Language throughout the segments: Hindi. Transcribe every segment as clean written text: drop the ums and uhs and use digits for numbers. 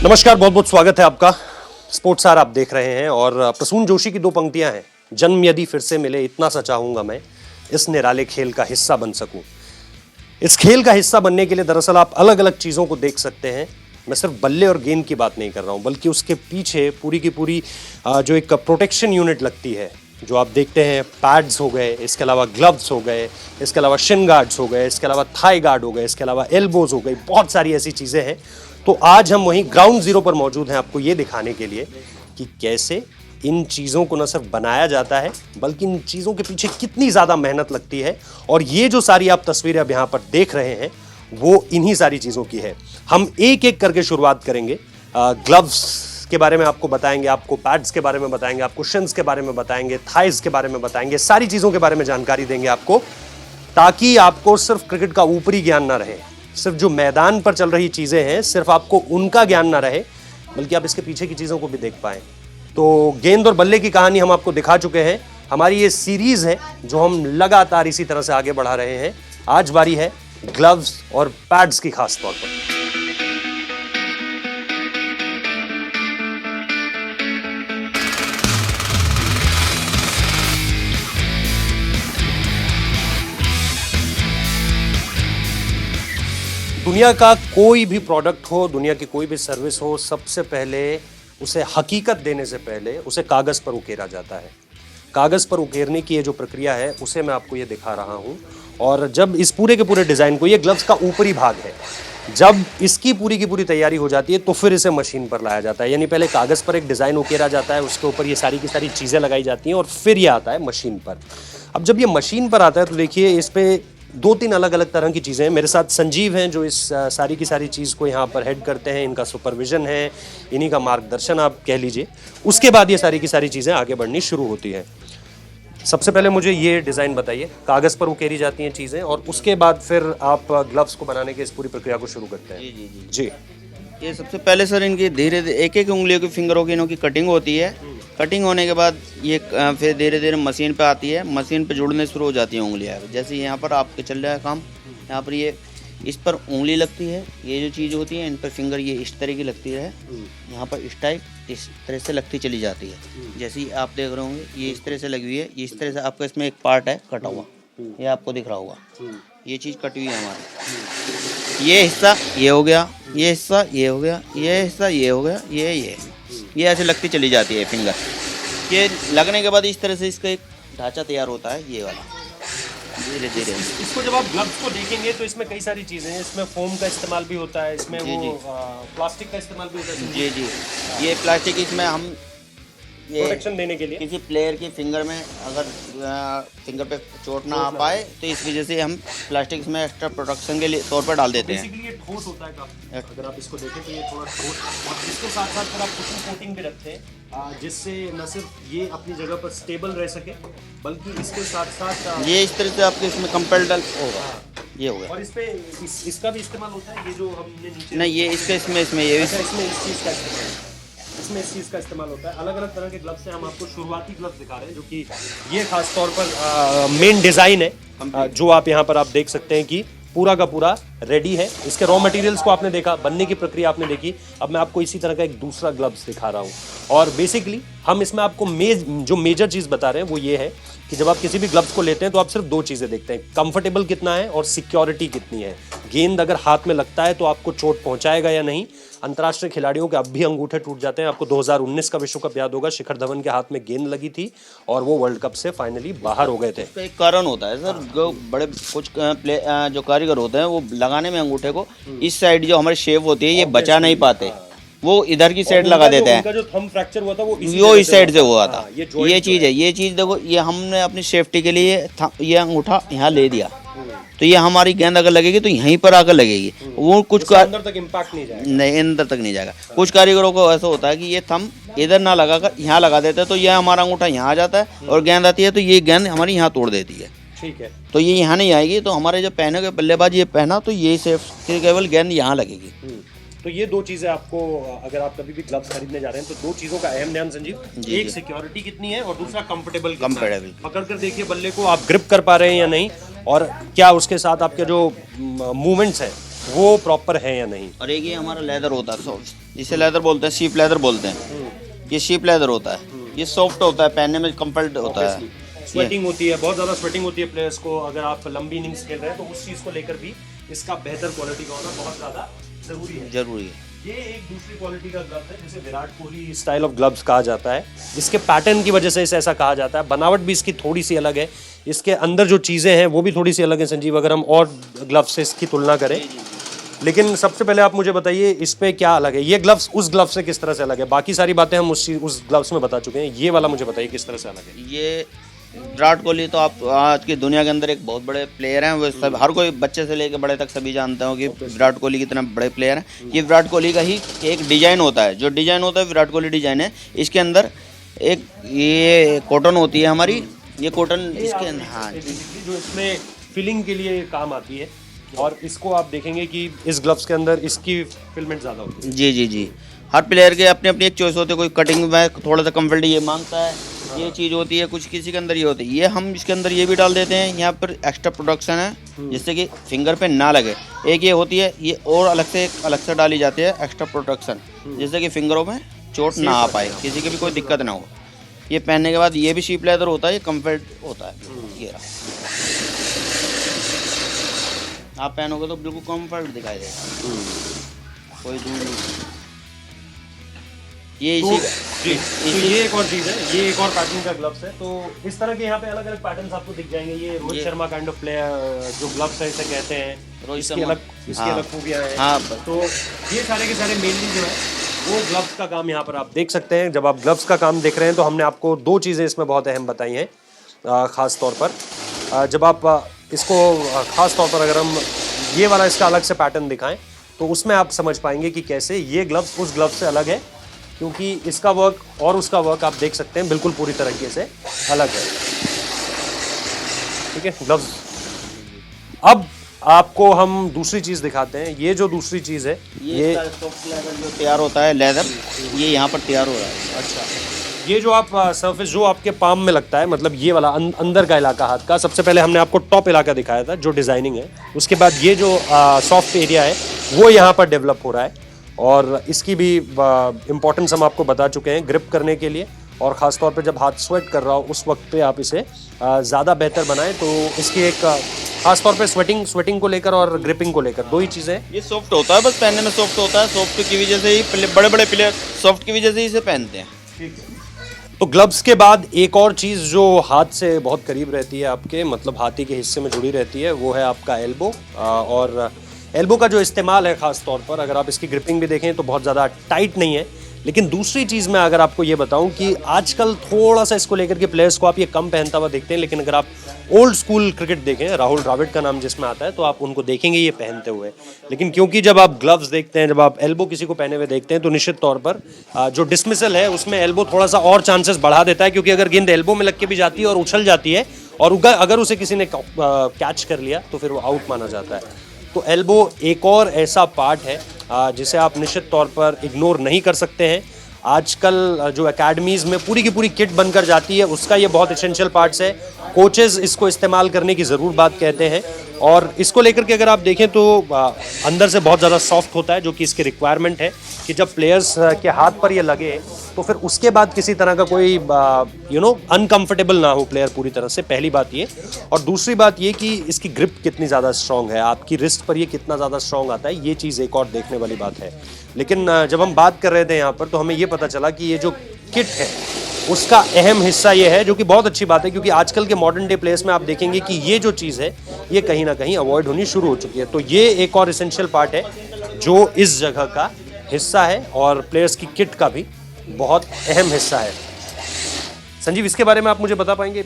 नमस्कार, बहुत बहुत स्वागत है आपका। स्पोर्ट्स आर आप देख रहे हैं और प्रसून जोशी की दो पंक्तियां हैं। जन्म यदि फिर से मिले इतना सा चाहूंगा मैं, इस निराले खेल का हिस्सा बन सकूं। इस खेल का हिस्सा बनने के लिए दरअसल आप अलग अलग चीजों को देख सकते हैं। मैं सिर्फ बल्ले और गेंद की बात नहीं कर रहा हूं, बल्कि उसके पीछे पूरी की पूरी जो एक प्रोटेक्शन यूनिट लगती है, जो आप देखते हैं, पैड्स हो गए, इसके अलावा ग्लव्स हो गए, इसके अलावा शिन गार्ड्स हो गए, इसके अलावा थाई गार्ड हो गए, इसके अलावा एल्बोज हो गई, बहुत सारी ऐसी चीजें हैं। तो आज हम वहीं ग्राउंड जीरो पर मौजूद हैं आपको ये दिखाने के लिए कि कैसे इन चीज़ों को न सिर्फ बनाया जाता है, बल्कि इन चीज़ों के पीछे कितनी ज़्यादा मेहनत लगती है। और ये जो सारी आप तस्वीरें अब यहाँ पर देख रहे हैं, वो इन्हीं सारी चीज़ों की है। हम एक एक करके शुरुआत करेंगे। ग्लव्स के बारे में आपको बताएंगे, आपको पैड्स के बारे में बताएंगे, आपको शिन्स के बारे में बताएंगे, थाइज के बारे में बताएंगे, सारी चीज़ों के बारे में जानकारी देंगे आपको, ताकि आपको सिर्फ क्रिकेट का ऊपरी ज्ञान ना रहे, सिर्फ जो मैदान पर चल रही चीजें हैं सिर्फ आपको उनका ज्ञान ना रहे, बल्कि आप इसके पीछे की चीजों को भी देख पाएं। तो गेंद और बल्ले की कहानी हम आपको दिखा चुके हैं। हमारी ये सीरीज है जो हम लगातार इसी तरह से आगे बढ़ा रहे हैं। आज बारी है ग्लव्स और पैड्स की, खास तौर पर। दुनिया का कोई भी प्रोडक्ट हो, दुनिया की कोई भी सर्विस हो, सबसे पहले उसे हकीकत देने से पहले उसे कागज़ पर उकेरा जाता है। कागज़ पर उकेरने की ये जो प्रक्रिया है, उसे मैं आपको ये दिखा रहा हूँ। और जब इस पूरे के पूरे डिज़ाइन को, ये ग्लव्स का ऊपरी भाग है, जब इसकी पूरी की पूरी तैयारी हो जाती है तो फिर इसे मशीन पर लाया जाता है। यानी पहले कागज़ पर एक डिज़ाइन उकेरा जाता है, उसके ऊपर ये सारी की सारी चीज़ें लगाई जाती हैं और फिर ये आता है मशीन पर। अब जब ये मशीन पर आता है तो देखिए, इस पर दो तीन अलग अलग तरह की चीज़ें हैं। मेरे साथ संजीव हैं जो इस सारी की सारी चीज़ को यहाँ पर हेड करते हैं, इनका सुपरविजन है, इन्हीं का मार्गदर्शन आप कह लीजिए। उसके बाद ये सारी की सारी चीज़ें आगे बढ़नी शुरू होती हैं। सबसे पहले मुझे ये डिज़ाइन बताइए, कागज़ पर उकेरी जाती हैं चीज़ें और उसके बाद फिर आप ग्लव्स को बनाने की इस पूरी प्रक्रिया को शुरू करते हैं। जी। ये सबसे पहले सर इनकी धीरे धीरे एक एक उंगलियों की फिंगरों की इनकी कटिंग होती है। कटिंग होने के बाद ये फिर धीरे धीरे मशीन पे आती है। मशीन पे जुड़ने शुरू हो जाती हैं उंगलियाँ। जैसे यहाँ पर आपके चल रहा है काम, यहाँ पर ये इस पर उंगली लगती है। ये जो चीज़ होती है, इन पर फिंगर ये इस तरह की लगती है। यहाँ पर इस टाइप इस तरह से लगती चली जाती है। जैसे ही आप देख रहे होंगे, ये इस तरह से लगी हुई है। ये इस तरह से आपका इसमें एक पार्ट है कटा हुआ, ये आपको दिख रहा होगा। ये चीज़ कटी हुई है हमारी। ये हिस्सा ये हो गया, ये हिस्सा ये हो गया, ये हिस्सा ये हो गया, ये ऐसे लगती चली जाती है फिंगर। ये लगने के बाद इस तरह से इसका एक ढांचा तैयार होता है, ये वाला। धीरे धीरे इसको जब आप ग्लव्स को देखेंगे तो इसमें कई सारी चीज़ें हैं। इसमें फोम का इस्तेमाल भी होता है, इसमें प्लास्टिक का इस्तेमाल भी होता है। जी जी, ये प्लास्टिक, इसमें हम ये प्रोटेक्शन देने के लिए, किसी प्लेयर की फिंगर में अगर फिंगर पे चोट ना आ पाए तो इस वजह से हम प्लास्टिक इसमें एक्स्ट्रा प्रोटेक्शन के लिए तौर पर डाल देते हैं। बेसिकली ये ठोस होता है काफी, अगर आप इसको देखें तो ये थोड़ा ठोस, और इसके साथ साथ फिर आप कुछ कोटिंग भी रखते हैं, जिससे न सिर्फ ये अपनी जगह पर स्टेबल रह सके, बल्कि इसके साथ साथ ये इस तरह से आपके इसमें कंपेल्ड होगा। ये हो गया। और इस पे इसका भी इस्तेमाल होता है, ये जो हमने नीचे नहीं, ये इसके इसमें ये इसमें इस चीज़ का इस्तेमाल, इसमें इस चीज़ का इस्तेमाल होता है। अलग अलग तरह के ग्लव्स से हम आपको शुरुआती ग्लव्स दिखा रहे हैं, जो कि ये खास तौर पर मेन डिज़ाइन है, जो आप यहाँ पर आप देख सकते हैं कि पूरा का पूरा रेडी है। इसके रॉ मटेरियल्स को आपने देखा, बनने की प्रक्रिया आपने देखी। अब मैं आपको इसी तरह का एक दूसरा ग्लव्स दिखा रहा हूँ। और बेसिकली हम इसमें आपको जो मेजर चीज़ बता रहे हैं वो ये है कि जब आप किसी भी ग्लव्स को लेते हैं तो आप सिर्फ दो चीज़ें देखते हैं, कंफर्टेबल कितना है और सिक्योरिटी कितनी है। गेंद अगर हाथ में लगता है तो आपको चोट पहुंचाएगा या नहीं। अंतर्राष्ट्रीय खिलाड़ियों के अब भी अंगूठे टूट जाते हैं। आपको 2019 का विश्व कप याद होगा, शिखर धवन के हाथ में गेंद लगी थी और वो वर्ल्ड कप से फाइनली बाहर हो गए थे। एक कारण होता है सर, जो बड़े कुछ जो कारीगर होते हैं वो लगाने में अंगूठे को इस साइड जो हमारी शेप होती है ये बचा नहीं पाते, वो इधर की साइड लगा देते हैं। उनका जो थंब फ्रैक्चर हुआ था वो इस साइड से हुआ था। ये चीज़ है, ये चीज़ देखो, ये हमने अपनी सेफ्टी के लिए ये अंगूठा यहाँ ले दिया, तो ये हमारी गेंद अगर लगेगी तो यहीं पर आकर लगेगी। वो कुछ अंदर तक इम्पैक्ट नहीं जाएगा, नहीं अंदर तक नहीं जाएगा। कुछ कारीगरों को ऐसा होता है कि ये थंब इधर ना लगाकर यहाँ लगा देते हैं, तो ये हमारा अंगूठा यहाँ आ जाता है और गेंद आती है तो ये गेंद हमारी यहाँ तोड़ देती है। ठीक है, तो ये यहाँ नहीं आएगी। तो हमारे जो पहने के बल्लेबाज ये पहना तो ये सेफ केवल गेंद यहाँ लगेगी। तो ये दो चीजें आपको, अगर आप कभी भी ग्लव्स खरीदने जा रहे हैं तो दो चीजों का अहम ध्यान संजीव, एक सिक्योरिटी कितनी है और दूसरा कंफर्टेबल। पकड़ कर देखिए बल्ले को, आप ग्रिप कर पा रहे हैं या नहीं, और क्या उसके साथ आपके जो मूवमेंट्स हैं वो प्रॉपर है या नहीं। और एक ये हमारा लेदर होता है सॉफ्ट, जिसे लेदर बोलते हैं, शीप लेदर बोलते हैं। ये शीप लेदर होता है, ये सॉफ्ट होता है, पहनने में कंफर्ट होता है। स्वेटिंग होती है, बहुत ज़्यादा स्वेटिंग होती है प्लेयर्स को, अगर आप लंबी इनिंग्स खेल रहे हैं तो उस चीज़ को लेकर भी इसका बेहतर क्वालिटी का होना बहुत ज़्यादा जरूरी है। ये एक दूसरी क्वालिटी का ग्लव है जिसे Virat Kohli style of gloves कहा जाता है। इसके पैटर्न की वजह से इसे ऐसा कहा जाता है, बनावट भी इसकी थोड़ी सी अलग है, इसके अंदर जो चीज़ें हैं वो भी थोड़ी सी अलग है संजीव, अगर हम और ग्लव्स से इसकी तुलना करें। लेकिन सबसे पहले आप मुझे बताइए इस पे क्या अलग है, ये ग्लव्स उस ग्लव से किस तरह से अलग है? बाकी सारी बातें हम उस ग्लव्स में बता चुके हैं, ये वाला मुझे बताइए किस तरह से अलग है। ये विराट कोहली तो आप आज की दुनिया के अंदर एक बहुत बड़े प्लेयर हैं, वो सब हर कोई बच्चे से लेकर बड़े तक सभी जानते हो कि विराट कोहली कितना बड़े प्लेयर हैं। ये विराट कोहली का ही एक डिजाइन होता है, जो डिजाइन होता है विराट कोहली डिजाइन है। इसके अंदर एक ये कॉटन होती है हमारी, ये कॉटन इसके हाँ जो इसमें फिलिंग के लिए काम आती है, और इसको आप देखेंगे कि इस ग्लव्स के अंदर इसकी फिलमेंट ज़्यादा होती है। जी जी जी, हर प्लेयर के अपनी अपनी एक चॉइस होती है, कोई कटिंग में थोड़ा सा कंफर्ट ये मांगता है, ये चीज़ होती है, कुछ किसी के अंदर ये होती है। ये हम इसके अंदर ये भी डाल देते हैं, यहाँ पर एक्स्ट्रा प्रोडक्शन है जिससे कि फिंगर पे ना लगे। एक ये होती है, ये और अलग से डाली जाती है एक्स्ट्रा प्रोडक्शन, जिससे कि फिंगरों में चोट ना आ पाए, किसी की भी कोई दिक्कत ना हो। ये पहनने के बाद ये भी शीप लेदर होता है, ये कंफर्ट होता है। ये रहा, आप पहनोगे तो बिल्कुल कंफर्ट दिखाई देगा, कोई दूर नहीं। ये तो ये एक और चीज़ है, ये एक और पैटर्न का ग्लव्स है। तो इस तरह के यहाँ पे अलग अलग पैटर्न्स आपको दिख जाएंगे। ये Rohit Sharma kind of player जो ग्लव्स है इसे कहते हैं, इसकी अलग खूबियाँ हैं। हाँ, तो ये सारे के सारे मेनली जो है वो ग्लव्स का काम यहाँ पर आप देख सकते हैं। जब आप ग्लव्स का काम देख रहे हैं तो हमने आपको दो चीज़ें इसमें बहुत अहम बताई हैं, ख़ास तौर पर जब आप इसको ख़ास तौर पर अगर हम ये वाला इसका अलग से पैटर्न दिखाएं तो उसमें आप समझ पाएंगे कि कैसे ये ग्लव्स उस ग्लव्स से अलग है, क्योंकि इसका वर्क और उसका वर्क आप देख सकते हैं बिल्कुल पूरी तरीके से अलग है। ठीक है ग्लव्स। अब आपको हम दूसरी चीज़ दिखाते हैं। ये जो दूसरी चीज़ है ये सॉफ्ट लेदर जो तैयार होता है, लेदर ये यहाँ पर तैयार हो रहा है। अच्छा, ये जो आप सरफेस जो आपके पाम में लगता है, मतलब ये वाला अंदर का इलाका हाथ का, सबसे पहले हमने आपको टॉप इलाका दिखाया था जो डिज़ाइनिंग है, उसके बाद ये जो सॉफ्ट एरिया है वो यहाँ पर डेवलप हो रहा है, और इसकी भी इम्पोर्टेंस हम आपको बता चुके हैं ग्रिप करने के लिए, और ख़ास तौर पे जब हाथ स्वेट कर रहा हो उस वक्त पे आप इसे ज़्यादा बेहतर बनाएं। तो इसकी एक खास तौर पे स्वेटिंग को लेकर और ग्रिपिंग को लेकर दो ही चीज़ें। ये सॉफ्ट होता है, बस पहनने में सॉफ्ट होता है, सॉफ्ट की वजह से ही बड़े बड़े प्लेयर सॉफ्ट की वजह से ही इसे पहनते हैं। ठीक है। तो ग्लव्स के बाद एक और चीज़ जो हाथ से बहुत करीब रहती है आपके, मतलब हाथी के हिस्से में जुड़ी रहती है, वो है आपका एल्बो। और एल्बो का जो इस्तेमाल है ख़ास तौर पर, अगर आप इसकी ग्रिपिंग भी देखें तो बहुत ज़्यादा टाइट नहीं है। लेकिन दूसरी चीज़ मैं अगर आपको ये बताऊं कि आजकल थोड़ा सा इसको लेकर के प्लेयर्स को आप ये कम पहनता हुआ देखते हैं, लेकिन अगर आप ओल्ड स्कूल क्रिकेट देखें, राहुल द्रविड़ का नाम जिसमें आता है, तो आप उनको देखेंगे ये पहनते हुए। लेकिन क्योंकि जब आप ग्लव्स देखते हैं, जब आप एल्बो किसी को पहने हुए देखते हैं, तो निश्चित तौर पर जो डिसमिसल है उसमें एल्बो थोड़ा सा और चांसेस बढ़ा देता है, क्योंकि अगर गेंद एल्बो में लग के भी जाती है और उछल जाती है और अगर उसे किसी ने कैच कर लिया तो फिर वो आउट माना जाता है। तो एल्बो एक और ऐसा पार्ट है जिसे आप निश्चित तौर पर इग्नोर नहीं कर सकते हैं। आजकल जो एकेडमीज़ में पूरी की पूरी किट बनकर जाती है, उसका ये बहुत एसेंशियल पार्ट्स है। कोचेज़ इसको इस्तेमाल करने की ज़रूर बात कहते हैं, और इसको लेकर के अगर आप देखें तो अंदर से बहुत ज़्यादा सॉफ्ट होता है, जो कि इसकी रिक्वायरमेंट है कि जब प्लेयर्स के हाथ पर ये लगे तो फिर उसके बाद किसी तरह का कोई अनकंफर्टेबल ना हो प्लेयर पूरी तरह से, पहली बात ये। और दूसरी बात ये कि इसकी ग्रिप कितनी ज़्यादा स्ट्रॉन्ग है, आपकी रिस्ट पर ये कितना ज़्यादा स्ट्रॉन्ग आता है, ये चीज़ एक और देखने वाली बात है। लेकिन जब हम बात कर रहे थे यहाँ पर तो हमें ये पता चला कि ये जो किट है उसका अहम हिस्सा ये है, जो कि बहुत अच्छी बात है, क्योंकि आजकल के मॉडर्न डे प्लेयर्स में आप देखेंगे कि ये जो चीज़ है ये कहीं ना कहीं अवॉइड होनी शुरू हो चुकी है। तो ये एक और एसेंशियल पार्ट है जो इस जगह का हिस्सा है, और प्लेयर्स की किट का भी बहुत अहम हिस्सा है। संजीव, इसके बारे में आप मुझे बता पाएंगे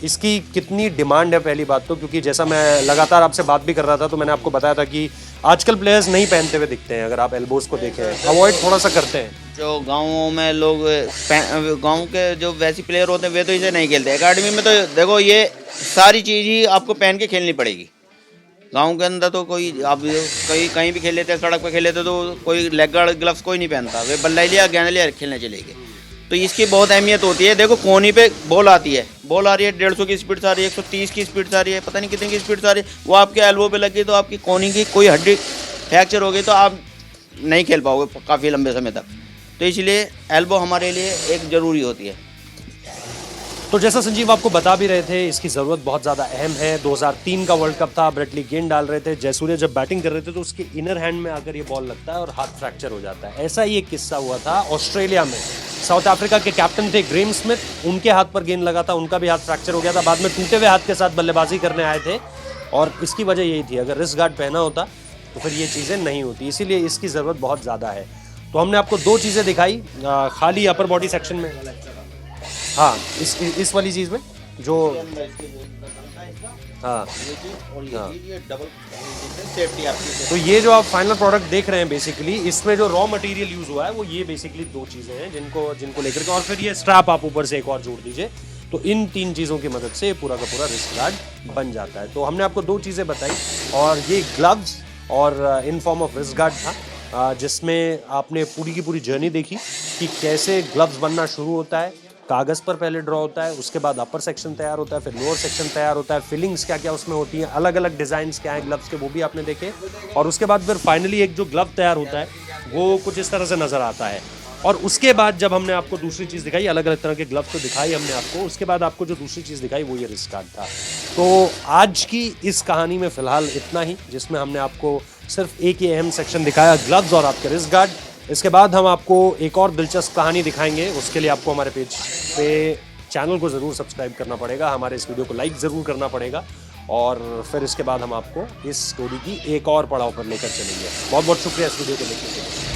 इसकी कितनी डिमांड है? पहली बात तो क्योंकि जैसा मैं लगातार आपसे बात भी कर रहा था तो मैंने आपको बताया था कि आजकल प्लेयर्स नहीं पहनते हुए दिखते हैं, अगर आप एल्बोज को देखें, अवॉइड थोड़ा सा करते हैं। जो गाँवों में लोग गाँव के जो वैसी प्लेयर होते हैं वे तो इसे नहीं खेलते। एकेडमी में तो देखो ये सारी चीज़ ही आपको पहन के खेलनी पड़ेगी। गांव के अंदर तो कोई आप कहीं भी खेल लेते हैं, सड़क पे खेल लेते तो कोई लेग गार्ड ग्लव्स कोई नहीं पहनता, वे बल्ला लिया गेंद लिया खेलने चले गए। तो इसकी बहुत अहमियत होती है। देखो कोनी पे बॉल आती है, बॉल आ रही है 150 की स्पीड से आ रही है, 130 की स्पीड से आ रही है, पता नहीं कितने की स्पीड से आ रही है, वो आपके एल्बो पे लगी तो आपकी कोहनी की कोई हड्डी फ्रैक्चर हो गई तो आप नहीं खेल पाओगे काफ़ी लंबे समय तक। तो इसलिए एल्बो हमारे लिए एक ज़रूरी होती है। तो जैसा संजीव आपको बता भी रहे थे, इसकी ज़रूरत बहुत ज़्यादा अहम है। 2003 का वर्ल्ड कप था, ब्रेटली गेंद डाल रहे थे, जयसूर्या जब बैटिंग कर रहे थे तो उसके इनर हैंड में आकर ये बॉल लगता है और हाथ फ्रैक्चर हो जाता है। ऐसा ही एक किस्सा हुआ था ऑस्ट्रेलिया में। साउथ अफ्रीका के कैप्टन थे ग्रेम स्मिथ, उनके हाथ पर गेंद लगा था, उनका भी हाथ फ्रैक्चर हो गया था। बाद में टूटे हुए हाथ के साथ बल्लेबाजी करने आए थे और इसकी वजह यही थी, अगर रिस्ट गार्ड पहना होता तो फिर ये चीज़ें नहीं होती। इसीलिए इसकी ज़रूरत बहुत ज़्यादा है। तो हमने आपको दो चीज़ें दिखाई, खाली अपर बॉडी सेक्शन में, हाँ इस वाली चीज़ में जो, हाँ तो ये जो आप फाइनल प्रोडक्ट देख रहे हैं बेसिकली, इसमें जो रॉ मटेरियल यूज़ हुआ है वो ये बेसिकली दो चीज़ें हैं जिनको लेकर के, और फिर ये स्ट्रैप आप ऊपर से एक और जोड़ दीजिए। तो इन तीन चीज़ों की मदद से पूरा का पूरा रिस्ट गार्ड बन जाता है। तो हमने आपको दो चीज़ें बताई और ये ग्लव्स और in form of wrist guard था, जिसमें आपने पूरी की पूरी जर्नी देखी कि कैसे ग्लव्स बनना शुरू होता है। कागज़ पर पहले ड्रॉ होता है, उसके बाद अपर सेक्शन तैयार होता है, फिर लोअर सेक्शन तैयार होता है, फिलिंग्स क्या क्या उसमें होती हैं, अलग अलग डिज़ाइंस क्या हैं ग्लव्स के वो भी आपने देखे, और उसके बाद फिर फाइनली एक जो ग्लव तैयार होता है वो कुछ इस तरह से नज़र आता है। और उसके बाद जब हमने आपको दूसरी चीज़ दिखाई, अलग अलग तरह के ग्लव्स तो दिखाई हमने आपको, उसके बाद आपको जो दूसरी चीज़ दिखाई वो ये रिस्ट गार्ड था। तो आज की इस कहानी में फ़िलहाल इतना ही, जिसमें हमने आपको सिर्फ एक ही अहम सेक्शन दिखाया, ग्लव्स और आपके रिस्ट गार्ड। इसके बाद हम आपको एक और दिलचस्प कहानी दिखाएंगे। उसके लिए आपको हमारे पेज पे चैनल को ज़रूर सब्सक्राइब करना पड़ेगा, हमारे इस वीडियो को लाइक ज़रूर करना पड़ेगा, और फिर इसके बाद हम आपको इस स्टोरी की एक और पड़ाव पर लेकर चलेंगे। बहुत बहुत शुक्रिया इस वीडियो को देखने के लिए।